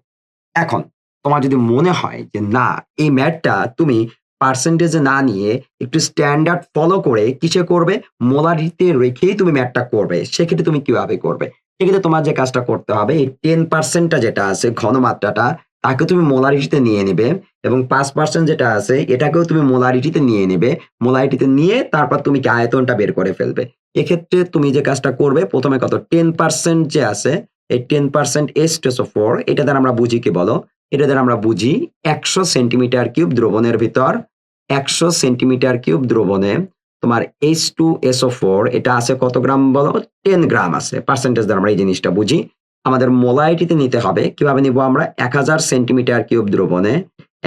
এখন তোমার যদি মনে হয় যে না, এই ম্যাথটা তুমি পার্সেন্টেজে না নিয়ে একটু স্ট্যান্ডার্ড ফলো করে কিসে করবে, মোলারিটিতে রেখেই তুমি ম্যাথটা করবে। সেক্ষেত্রে তুমি কিভাবে করবে? সেক্ষেত্রে তোমার যে কাজটা করতে হবে, এই 10% যেটা আছে ঘনমাত্রাটা, তাকে তুমি মোলারিটিতে নিয়ে নেবে এবং 5% যেটা আছে এটাকেও তুমি মোলারিটিতে নিয়ে নেবে। মোলারিটিতে নিয়ে তারপর তুমি কি আয়তনটা বের করে ফেলবে। এক্ষেত্রে তুমি যে কাজটা করবে, প্রথমে কত 10% যে আছে, এই 10% H2SO4 এটা দ্বারা আমরা বুঝি কি বলো? এটা দ্বারা আমরা বুঝি 100 সেন্টিমিটার কিউব দ্রবণের ভিতর 100 সেন্টিমিটার কিউব দ্রবণে তোমার H2SO4 এটা আছে কত গ্রাম বলো? 10 গ্রাম আছে। পার্সেন্টেজ দ্বারা আমরা এই জিনিসটা বুঝি। আমাদের মোলারিটিতে নিতে হবে। কিভাবে নিব আমরা? 1000 সেন্টিমিটার কিউব দ্রবণে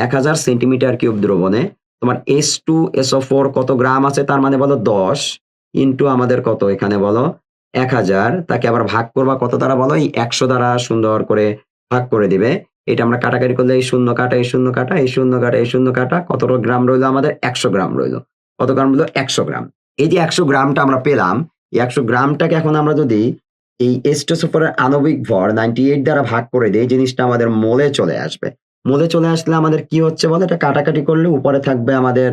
1000 সেন্টিমিটার কিউব দ্রবণে তোমার H2SO4 কত গ্রাম আছে, তার মানে বলো 10 ইন্টু আমাদের কত এখানে বলো 1000, তাকে আবার ভাগ করবা কত দ্বারা বলো? এই 100 দ্বারা সুন্দর করে ভাগ করে দিবে। এটা আমরা কাটাকাটি করলে এই শূন্য কাটা, এই শূন্য কাটা, এই শূন্য কাটা, এই শূন্য কাটা, কত গ্রাম রইলো আমাদের? 100 গ্রাম রইলো। কত গ্রাম রইলো? 100 গ্রাম। এই যে 100 গ্রামটা আমরা পেলাম, এই 100 গ্রামটাকে এখন আমরা যদি এই H2SO4 এর আণবিক ভর 98 দ্বারা ভাগ করে দেই, জিনিসটা আমাদের মোলে চলে আসবে। মোলে চলে আসলে আমাদের কি হচ্ছে বলো? এটা কাটাকাটি করলে উপরে থাকবে আমাদের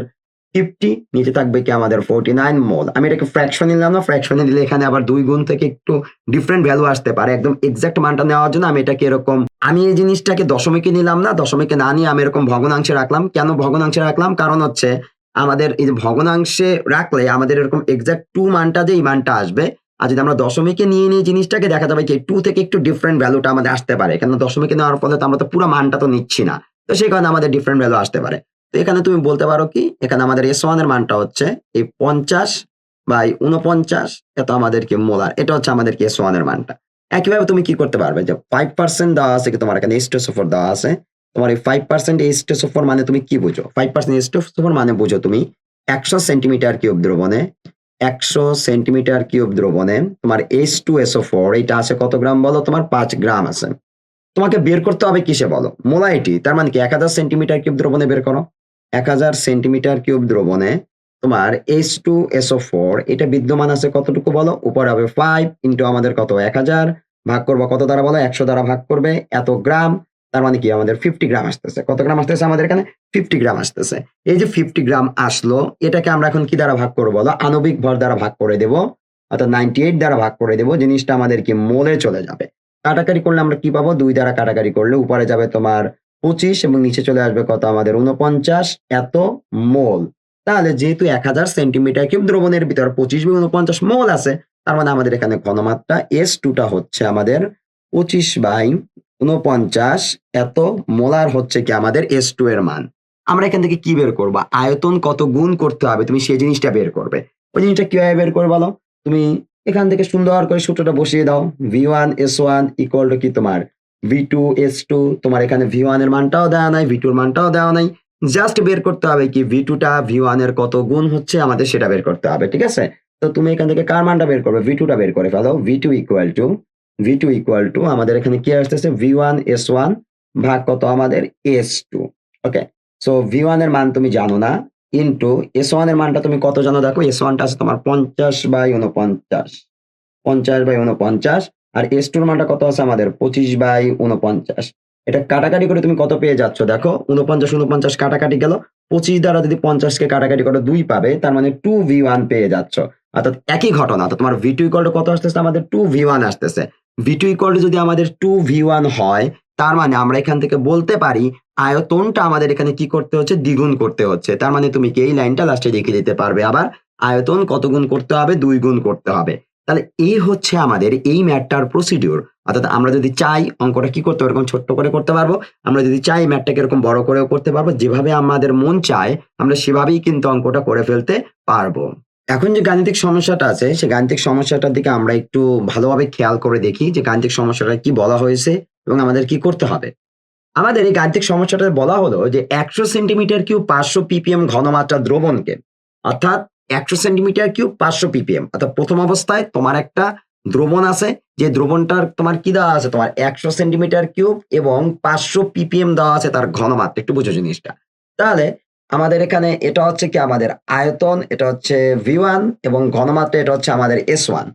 50, নিচে থাকবে কি আমাদের 49 মোল। আমি এটাকে ফ্র্যাকশনে নিলাম না, ফ্র্যাকশনে দিলে এখানে আবার 2 গুণ থেকে একটু ডিফারেন্ট ভ্যালু আসতে পারে। একদম এক্সাক্ট মানটা নেওয়ার জন্য আমি এটাকে এরকম, আমি এই জিনিসটাকে দশমিকে নিলাম না, দশমিকে না নিয়ে আমি এরকম ভগ্নাংশে রাখলাম। কেন ভগ্নাংশে রাখলাম? কারণ হচ্ছে আমাদের এই যে ভগ্নাংশে রাখলে আমাদের এরকম এক্সাক্ট 2 মানটা যে এই মানটা আসবে। আর যদি আমরা দশমিকে নিয়ে নিই জিনিসটাকে, দেখা যাবে কি 2 থেকে একটু ডিফারেন্ট ভ্যালুটা আমাদের আসতে পারে। কেন দশমিকে নেওয়ার ফলে তো আমরা তো পুরো মানটা তো নিচ্ছি না। তো সেই কারণে আমাদের ডিফারেন্ট ভ্যালু আসতে পারে। তো এখানে তুমি বলতে পারো কি, এখানে আমাদের S1 এর মানটা হচ্ছে এই 50/49 এত আমাদের কি মোলার। এটা হচ্ছে আমাদের কি S1 এর মানটা। একইভাবে তুমি কি করতে পারবে, যে 5% দেওয়া আছে কি তোমার এখানে H2SO4 দেওয়া আছে। তোমার এই 5% H2SO4 মানে তুমি কি বুঝো? 5% H2SO4 মানে বুঝো তুমি 100 সেন্টিমিটার কিউব দ্রবণে 100 সেন্টিমিটার কিউব দ্রবণে তোমার H2SO4 এটা আছে কত গ্রাম বলো? তোমার 5 গ্রাম আছে। তোমাকে বের করতে হবে কিসে বলো? মোলারিটি। তার মানে কি 1000 সেন্টিমিটার কিউব দ্রবণে বের করো। 1000 সেন্টিমিটার কিউব দ্রবণে তোমার H2SO4 এটা বিদ্যমান আছে কতটুকু বলো? উপরে হবে 5 ইন্টু আমাদের কত 1000 ভাগ করবো কত দ্বারা বলো? 100 দ্বারা ভাগ করবে এত গ্রাম। তার মানে কি আমাদের 50 গ্রাম আসতেছে। কত গ্রাম আসতেছে আমাদের এখানে? 50 গ্রাম আসতেছে। এই যে 50 গ্রাম আসলো, এটাকে আমরা এখন কি দ্বারা ভাগ করবো বলো? আণবিক ভর দ্বারা ভাগ করে দেব, অর্থাৎ 98 দ্বারা ভাগ করে দেব। জিনিসটা আমাদের কি মোলে চলে যাবে। কাটাকাটি করলে আমরা কি পাবো? 2 দ্বারা কাটাকাটি করলে উপরে যাবে তোমার 25 এবং নিচে চলে আসবে কত আমাদের? 49 এত মোল। তাহলে যেহেতু 1000 সেন্টিমিটার কিউব দ্রবণের ভিতর 25/49 মোল আছে, তার মানে আমাদের এখানে ঘনমাত্রা S2 টা হচ্ছে আমাদের 25/49 এত মোলার হচ্ছে কি আমাদের S2 এর মান। আমরা এখান থেকে কি বের করবো? আয়তন কত গুণ করতে হবে তুমি সেই জিনিসটা বের করবে। ওই জিনিসটা কিভাবে বের করবে বলো? তুমি এখান থেকে সুন্দর করে সূত্রটা বসিয়ে দাও। V1S1 ইকুয়াল টু কি তোমার V2S2। তোমার এখানে V1 এর মানটাও দেওয়া নাই, V2 এর মানটাও দেওয়া নাই। জাস্ট বের করতে হবে কি V2 টা V1 এর কত গুণ হচ্ছে আমাদের সেটা বের করতে হবে। ঠিক আছে? তো তুমি এখান থেকে কার মানটা বের করবে? V2 টা বের করে ফেলো। V2 ইকুয়াল টু আমাদের এখানে কি আসতেছে? V1S1 ভাগ কত আমাদের S2। ওকে, সো V1 এর মান তুমি জানো না, ইন্টু S1 এর মানটা তুমি কত জানো? দেখো S1 টা আছে তোমার 50/49, 50/49, আর S2 এর মানটা কত আছে আমাদের? 25/49। এটা কাটাকাটি করে তুমি কত পেয়ে যাচ্ছ দেখো? 49 কাটাকাটি গেল, 25 দ্বারা যদি 50 কে কাটাকাটি করো 2 পাবে, তার মানে 2V1 পেয়ে যাচ্ছ। অর্থাৎ একই ঘটনা। তো তোমার V2 ইকুয়াল টু কত আসতেছে আমাদের? 2V1 আসতেছে। V2 ইকুয়াল টু যদি আমাদের 2V1 হয়, তার মানে আমরা এখান থেকে বলতে পারি আয়তনটা আমাদের এখানে কি করতে হচ্ছে? দ্বিগুণ করতে হচ্ছে। তার মানে তুমি কি এই লাইনটা লাস্টে লিখে দিতে পারবে আবার, আয়তন কত গুণ করতে হবে? 2 গুণ করতে হবে। তাহলে এই হচ্ছে আমাদের এই ম্যাথটার প্রসিডিউর। অর্থাৎ আমরা যদি চাই অঙ্কটা কি করতে পারবো? এরকম ছোট্ট করে করতে পারবো। আমরা যদি চাই ম্যাথটাকে এরকম বড় করেও করতে পারবো। যেভাবে আমাদের মন চায় আমরা সেভাবেই কিন্তু অঙ্কটা করে ফেলতে পারবো। এখন যে গাণিতিক সমস্যাটা আছে, সেই গাণিতিক সমস্যাটার দিকে আমরা একটু ভালোভাবে খেয়াল করে দেখি যে গাণিতিক সমস্যাটা কি বলা হয়েছে এবং আমাদের কি করতে হবে। আমাদের এই গাণিতিক সমস্যাটাতে বলা হলো যে 100 সেন্টিমিটার কিউব 500 ppm ঘনমাত্রা দ্রবণকে, অর্থাৎ 100 সেন্টিমিটার কিউব 500 ppm, অর্থাৎ প্রথম অবস্থায় তোমার একটা দ্রবণ আছে, যে দ্রবণটার তোমার কি দেওয়া আছে? তোমার 100 সেন্টিমিটার কিউব এবং 500 ppm দেওয়া আছে তার ঘনমাত্রা। একটু বুঝো জিনিসটা। তাহলে আমাদের এখানে এটা হচ্ছে কি আমাদের আয়তন, এটা হচ্ছে V1 এবং ঘনমাত্রা এটা হচ্ছে আমাদের S1।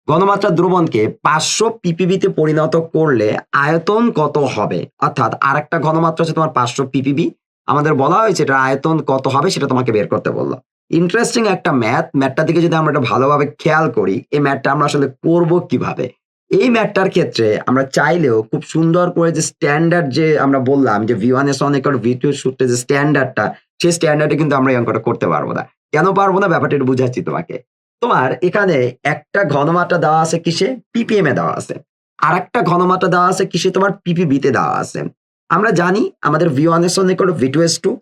ঘনমাত্রা দ্রবণকে 500 ppb তে পরিণত করলে আয়তন কত হবে? অর্থাৎ আরেকটা ঘনমাত্রা আছে তোমার 500 ppb, আমাদের বলা হয়েছে এটার আয়তন কত হবে সেটা তোমাকে বের করতে বলল। ইন্টারেস্টিং একটা ম্যাথটার দিকে যদি আমরা একটু ভালোভাবে খেয়াল করি, এই ম্যাথটা আমরা আসলে করব কিভাবে? এই ম্যাথটার ক্ষেত্রে আমরা চাইলেও খুব সুন্দর করে যে স্ট্যান্ডার্ড যে আমরা বললাম যে V1 সূত্রের যে স্ট্যান্ডার্ডটা, সেই স্ট্যান্ডার্ডে কিন্তু আমরা এই অঙ্কটা করতে পারব না। কেন পারব না? ব্যাপারটা একটু বুঝাচ্ছি তোমাকে। তোমার এখানে একটা ঘনমাত্রা দেওয়া আছে কিসে? PPM এ দেওয়া আছে। আরেকটা ঘনমাত্রা দেওয়া আছে কিসে? তোমার PPB তে দেওয়া আছে। আমরা জানি আমাদের V1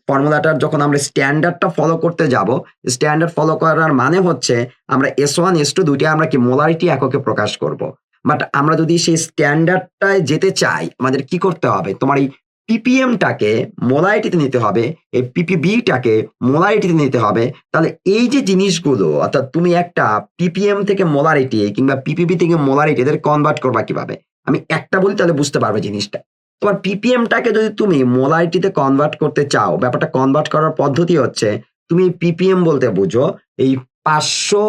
ফর্মুলাটার যখন আমরা স্ট্যান্ডার্ডটা ফলো করতে যাব, স্ট্যান্ডার্ড ফলো করার মানে হচ্ছে আমরা S1, S2 দুইটাই আমরা কি মোলারিটি এককে প্রকাশ করব। বাট আমরা যদি সেই স্ট্যান্ডার্ডটায় যেতে চাই, আমাদের কি করতে হবে? তোমার এই PPMটাকে মোলারিটিতে নিতে হবে, এই PPBটাকে মোলারিটিতে নিতে হবে। তাহলে এই যে জিনিসগুলো, অর্থাৎ তুমি একটা PPM থেকে মোলারিটি কিংবা PPB থেকে মোলারিটি এদের কনভার্ট করবা কিভাবে? আমি একটা বলি তাহলে বুঝতে পারবে জিনিসটা। তোমার PPMটাকে যদি তুমি মোলারিটিতে কনভার্ট করতে চাও, ব্যাপারটা কনভার্ট করার পদ্ধতি হচ্ছে তুমি PPM বলতে বুঝো এই 500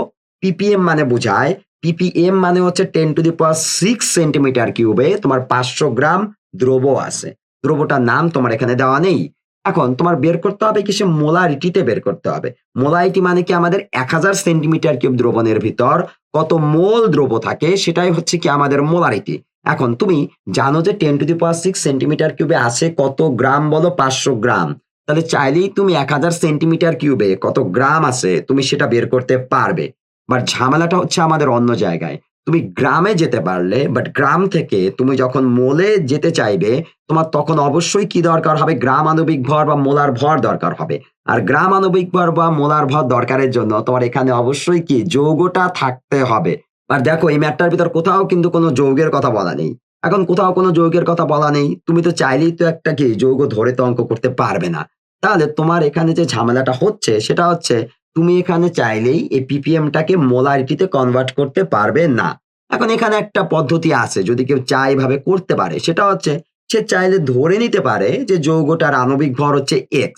PPM মানে বোঝায় PPM মানে হচ্ছে 10⁶ সেন্টিমিটার কিউবে তোমার 500 গ্রাম দ্রব্য আছে। দ্রব্যটার নাম তোমার এখানে দেওয়া নেই। এখন তোমার বের করতে হবে কিসে? মোলারিটিতে বের করতে হবে। মোলারিটি মানে কি আমাদের 1000 সেন্টিমিটার কিউব দ্রবণের ভিতর কত মোল দ্রব্য থাকে সেটাই হচ্ছে কি আমাদের মোলারিটি। এখন তুমি জানো যে 10⁶ সেন্টিমিটার কিউবে আছে কত গ্রাম বলো? 500 গ্রাম। তাহলে চাইলেই তুমি 1000 সেন্টিমিটার কিউবে কত গ্রাম আছে তুমি সেটা বের করতে পারবে। বাট ঝামেলাটা হচ্ছে আমাদের অন্য জায়গায়। তুমি গ্রামে যেতে পারলে, বাট গ্রাম থেকে তুমি যখন মোলে যেতে চাইবে, তোমার তখন অবশ্যই কি দরকার হবে? গ্রাম আণবিক ভর বা মোলার ভর দরকার হবে। আর গ্রাম আণবিক ভর বা মোলার ভর দরকারের জন্য তোমার এখানে অবশ্যই কি যৌগটা থাকতে হবে। আর দেখো এই ম্যাথটার ভিতর কোথাও কিন্তু কোনো যৌগের কথা বলা নেই। এখন কোথাও কোনো যৌগের কথা বলা নেই, তুমি তো চাইলেই তো একটা কি যৌগ ধরে তো অঙ্ক করতে পারবে না। তাহলে তোমার এখানে যে ঝামেলাটা হচ্ছে সেটা হচ্ছে তুমি এখানে চাইলেই এই PPMটাকে মোলারিটিতে কনভার্ট করতে পারবে না। এখন এখানে একটা পদ্ধতি আছে, যদি কেউ চায় এভাবে করতে পারে, সেটা হচ্ছে সে চাইলে ধরে নিতে পারে যে যৌগটার আণবিক ভর হচ্ছে X।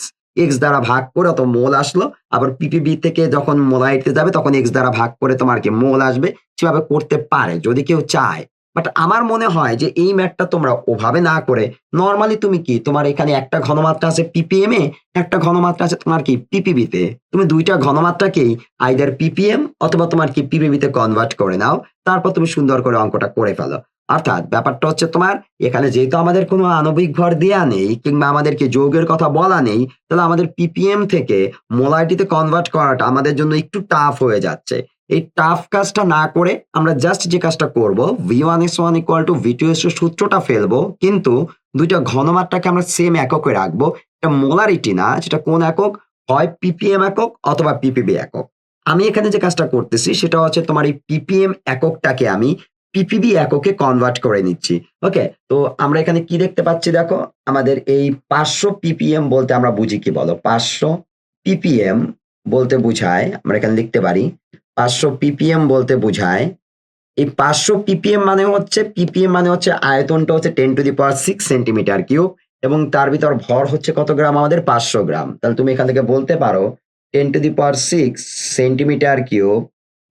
X দ্বারা ভাগ করে অত মোল আসলো, আবার PPB থেকে যখন মোলারিটিতে যাবে তখন X দ্বারা ভাগ করে তোমার কি মোল আসবে। সেভাবে করতে পারে যদি কেউ চায়। বাট আমার মনে হয় যে এই ম্যাথটা তোমরা ওভাবে না করে নরমালি তুমি কি তোমার এখানে একটা ঘনমাত্রা আছে PPM এ, একটা ঘনমাত্রা আছে তোমার কি PPB তে। তুমি ২ টা ঘনমাত্রাকেই আইদার PPM অথবা তোমার কি PPB তে কনভার্ট করে নাও। তারপর তুমি সুন্দর করে অঙ্কটা করে ফেলো। অর্থাৎ ব্যাপারটা হচ্ছে তোমার এখানে যেহেতু আমাদের কোনো আণবিক ভর দেয়া নেই কিংবা আমাদেরকে যৌগের কথা বলা নেই, তাহলে আমাদের PPM থেকে মোলারিটিতে কনভার্ট করাটা আমাদের জন্য একটু টাফ হয়ে যাচ্ছে। এই টাফ কাজটা না করে আমরা জাস্ট যে কাজটা করব, V1S1 = V2S2 সূত্রটা ফেলবো, কিন্তু ২ টা ঘনমাত্রাকে আমরা সেম এককে রাখবো। এটা মোলারিটি না, সেটা কোন একক? হয় PPM একক অথবা PPB একক। আমি এখানে যে কাজটা করতেছি সেটা হচ্ছে তোমার এই PPM এককটাকে আমি PPB এককে কনভার্ট করে নিচ্ছি। ওকে? তো আমরা এখানে কি দেখতে পাচ্ছি দেখো, আমাদের এই 500 PPM বলতে আমরা বুঝি কি বলো? 500 PPM বলতে বুঝায়, আমরা এখানে লিখতে পারি 500 PPM বলতে বুঝায়, এই 500 PPM মানে হচ্ছে আয়তনটা হচ্ছে 10⁶ সেন্টিমিটার কিউব এবং তার ভিতর ভর হচ্ছে কত গ্রাম? আমাদের 500 গ্রাম। তাহলে তুমি এখান থেকে বলতে পারো 10⁶ সেন্টিমিটার কিউব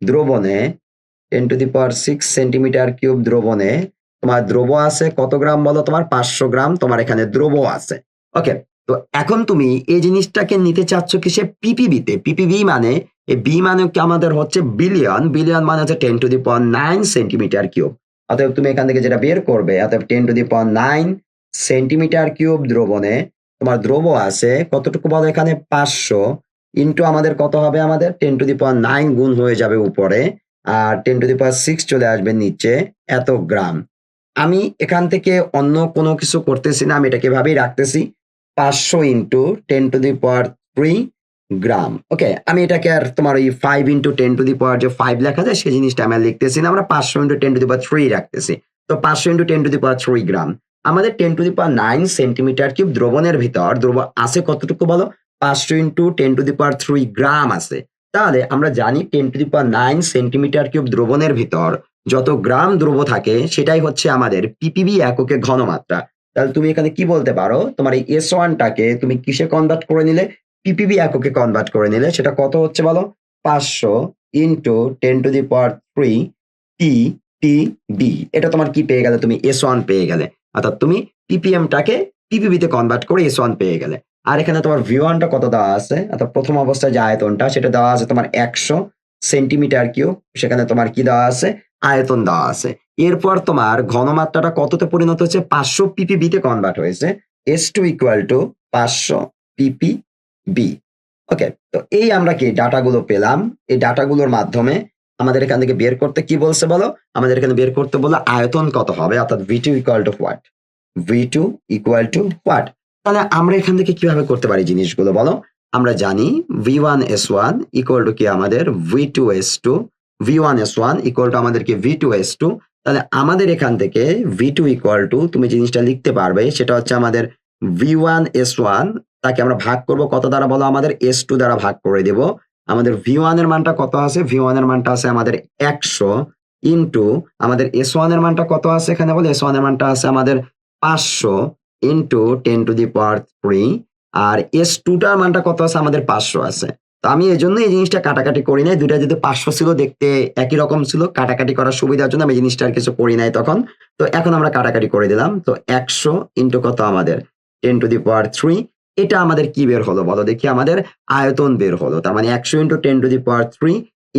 দ্রবণে 10⁶ সেন্টিমিটার কিউব দ্রবণে তোমার দ্রব্য আছে কত গ্রাম বলো? তোমার 500 গ্রাম তোমার এখানে দ্রব্য আছে। ওকে? তো এখন তুমি এই জিনিসটাকে নিতে চাচ্ছ কিসে? PPB তে। PPB মানে এই B মানে কি আমাদের হচ্ছে বিলিয়ন, বিলিয়ন মানে হচ্ছে 10⁹ সেন্টিমিটার কিউব। অতএব তুমি এখান থেকে যেটা বের করবে, অতএব 10⁹ সেন্টিমিটার কিউব দ্রবণে তোমার দ্রব্য আছে কতটুকু বলো এখানে? 500 ইনটু আমাদের কত হবে? আমাদের 10⁹ গুণ হয়ে যাবে উপরে, আর 10⁶ চলে আসবে নিচে, এত গ্রাম। আমি এখান থেকে অন্য কোনো কিছু করতেছি না, আমি এটাকে এভাবেই রাখতেছি 500 ইনটু 10⁻³ গ্রাম। ওকে? আমি এটাকে আর তোমার ওই 5 ইনটু 10⁻³ যে 5 লেখা যায় সেই জিনিসটা আমি আর লিখতেছি না, আমরা 500 ইনটু 10⁻³ রাখতেছি। তো 500 ইনটু 10⁻³ গ্রাম। আমাদের 10⁹ সেন্টিমিটার কিউব দ্রবণের ভিতর দ্রব্য আছে কতটুকু বলো? 500 ইনটু 10⁻³ গ্রাম আছে। তাহলে আমরা জানি 10⁹ সেন্টিমিটার কিউব দ্রবণের ভিতর যত গ্রাম দ্রব্য থাকে সেটাই হচ্ছে আমাদের PPB এককে ঘনমাত্রা। তাহলে তুমি এখানে কি বলতে পারো? তোমার এই S1টাকে তুমি কিসে কনভার্ট করে নিলে? PPB এককে কনভার্ট করে নিলে। সেটা কত হচ্ছে বলো? 500 ইনটু 10⁻³ PPB। এটা তোমার কি পেয়ে গেলে? তুমি S1 পেয়ে গেলে। অর্থাৎ তুমি PPMটাকে PPB তে কনভার্ট করে S1 পেয়ে গেলে। আর এখানে তোমার V1 টা কত দেওয়া আছে, অর্থাৎ প্রথম অবস্থায় যে আয়তনটা সেটা দেওয়া আছে তোমার 100 সেন্টিমিটার কিউব। সেখানে তোমার কি দেওয়া আছে, আয়তন দেওয়া আছে। এরপর তোমার ঘনমাত্রাটা কততে পরিণত হচ্ছে, 500 ppb তে কনভার্ট হয়েছে। S2 equal to 500 ppb। ওকে, তো এই আমরা কি ডাটাগুলো পেলাম। এই ডাটাগুলোর মাধ্যমে আমাদের এখান থেকে বের করতে কি বলছে বলো, আমাদের এখানে বের করতে বললো আয়তন কত হবে, অর্থাৎ V2 equal to what, V2 equal to what. তাহলে আমরা এখান থেকে কিভাবে করতে পারি জিনিসগুলো বলো। আমরা জানি V1S1 ইকুয়াল টু কি আমাদের V2S2, V1S1 ইকুয়াল টু আমাদের কি V2S2। তাহলে আমাদের এখান থেকে V2 ইকুয়াল টু তুমি জিনিসটা লিখতে পারবে, সেটা হচ্ছে আমাদের V1S1 তাকে আমরা ভাগ করব কত দ্বারা বলো, আমাদের S2 দ্বারা ভাগ করে দেব। আমাদের V1 এর মানটা কত আছে, V1 এর মানটা আছে আমাদের 100 ইন্টু আমাদের S1 এর মানটা কত আছে এখানে বলে, S1 এর মানটা আছে আমাদের 500 into 10 to the power 3। R S2 টার মানটা কত আছে, আমাদের 500 আছে। তো আমি এই জন্য এই জিনিসটা কাটাকাটি করি নাই, দুইটা যদি 500 ছিল দেখতে একই রকম ছিল, কাটাকাটি করার সুবিধার জন্য আমি জিনিসটা আর কিছু করি নাই তখন। তো এখন আমরা কাটাকাটি করে দিলাম। তো 100 ইন্টু কত আমাদের 10 টু দি পাওয়ার 3। এটা আমাদের কি বের হলো বলো দেখি, আমাদের আয়তন বের হলো। তার মানে 100 into 10 to the power 3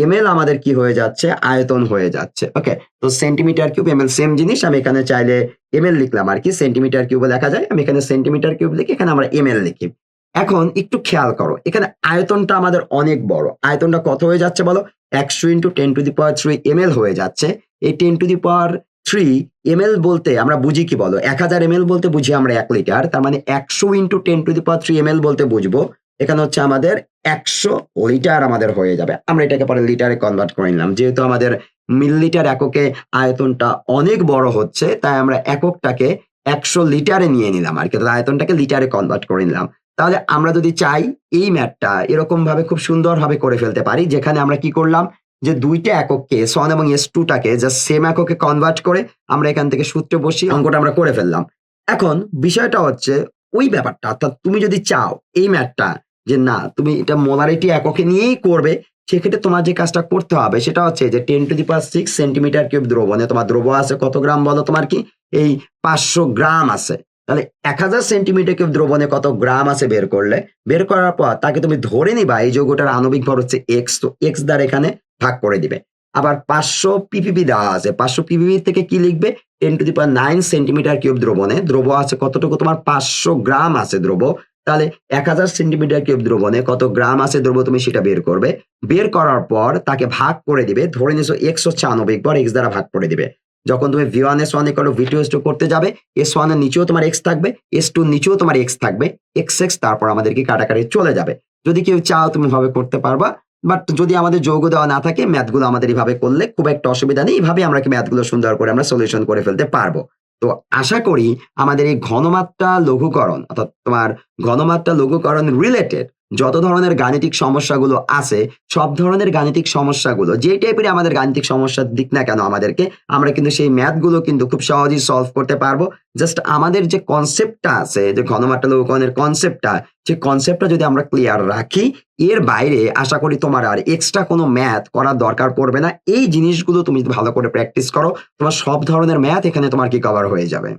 ml আমাদের কি হয়ে যাচ্ছে, আয়তন হয়ে যাচ্ছে। ওকে, তো সেন্টিমিটার কিউব ml সেম জিনিস, আমি এখানে চাইলে ml লিখলাম আর কি, সেন্টিমিটার কিউব লেখা যায়, আমি এখানে সেন্টিমিটার কিউব লিখি, এখানে আমরা ml লিখি। এখন একটু খেয়াল করো, এখানে আয়তনটা আমাদের অনেক বড়। আয়তনটা কত হয়ে যাচ্ছে বলো, 100 into 10 to the power 3 ml হয়ে যাচ্ছে। এই 10 টু দি পাওয়ার 3 ml বলতে আমরা বুঝি কি বলো, 1000 ml বলতে বুঝি আমরা 1 লিটার। তার মানে 100 into 10 to the power 3 ml বলতে বুঝবো এখানে হচ্ছে আমাদের 100 লিটার আমাদের হয়ে যাবে। আমরা এটাকে পরে লিটারে কনভার্ট করে নিলাম, যেহেতু আমাদের মিলিলিটার এককে আয়তনটা অনেক বড় হচ্ছে, তাই আমরা এককটাকে 100 লিটারে নিয়ে নিলাম আর কি, আয়তনটাকে লিটারে কনভার্ট করে নিলাম। তাহলে আমরা যদি চাই এই ম্যাথটা এরকম ভাবে খুব সুন্দরভাবে করে ফেলতে পারি, যেখানে আমরা কি করলাম, যে দুইটা একককে S1 এবং S2 টাকে জাস্ট সেম এককে কনভার্ট করে আমরা এখান থেকে সূত্র বসিয়ে অঙ্কটা আমরা করে ফেললাম। এখন বিষয়টা হচ্ছে ওই ব্যাপারটা, অর্থাৎ তুমি যদি চাও এই ম্যাথটা যে না তুমি এটা মোলারিটি এককে নিয়েই করবে, সেক্ষেত্রে তোমার যে কাজটা করতে হবে সেটা হচ্ছে যে 10 to the power 6 centimetre cube দ্রবণে তোমার দ্রব্য আছে কত গ্রাম বলো, তোমার কি এই 500 গ্রাম আছে। তাহলে 1000 সেন্টিমিটার কিউব দ্রবণে কত গ্রাম আছে বের করলে, বের করার পর তাকে তুমি ধরে নিবা এই যৌগটার আণবিক ভর হচ্ছে x, তো x দ্বারা এখানে ভাগ করে দিবে। আবার 500 ppb দেওয়া আছে, 500 ppb থেকে কি লিখবে, 10 to the power 9 centimetre cube দ্রবণে দ্রব্য আছে কতটুকু, তোমার 500 গ্রাম আছে দ্রব্য। তাহলে 1000 সেন্টিমিটার কিউব দ্রবণে কত গ্রাম আছে দ্রব্য তুমি সেটা বের করবে। বের করার পর তাকে ভাগ করে দিবে, ধরে নিছো x হচ্ছে আণবিক ভর, x দ্বারা ভাগ করে দিবে। যখন তুমি V1S1 ইকুয়াল টু V2S2 করতে যাবে, S1 এর নিচেও তোমার x থাকবে, S2 এর নিচেও তোমার x থাকবে, x তারপর আমাদের কি কাটাকাটি চলে যাবে। যদি কেউ চাও তুমি ভাবে করতে পারবা, বাট যদি আমাদের যৌগ দেওয়া না থাকে ম্যাথগুলো আমাদের এইভাবে করলে খুব একটা অসুবিধা নেই, এইভাবে আমরা কি ম্যাথগুলো সুন্দর করে আমরা সলিউশন করে ফেলতে পারবো। তো আশা করি আমাদের এই ঘনমাত্রা লঘুকরণ, অর্থাৎ তোমার ঘনমাত্রা লঘুকরণ রিলেটেড যত ধরনের গাণিতিক সমস্যাগুলো আছে, সব ধরনের গাণিতিক সমস্যাগুলো যে টাইপের আমাদের গাণিতিক সমস্যার দিক না কেন আমাদেরকে, আমরা কিন্তু সেই ম্যাথগুলো কিন্তু খুব সহজেই সলভ করতে পারবো। জাস্ট আমাদের যে কনসেপ্টটা আছে, যে ঘনমাত্রা লঘুকরণের কনসেপ্টটা, সেই কনসেপ্টটা যদি আমরা ক্লিয়ার রাখি, এর বাইরে আশা করি তোমার আর এক্সট্রা কোনো ম্যাথ করার দরকার পড়বে না। এই জিনিসগুলো তুমি ভালো করে প্র্যাকটিস করো, তোমার সব ধরনের ম্যাথ এখানে তোমার কি কভার হয়ে যাবে।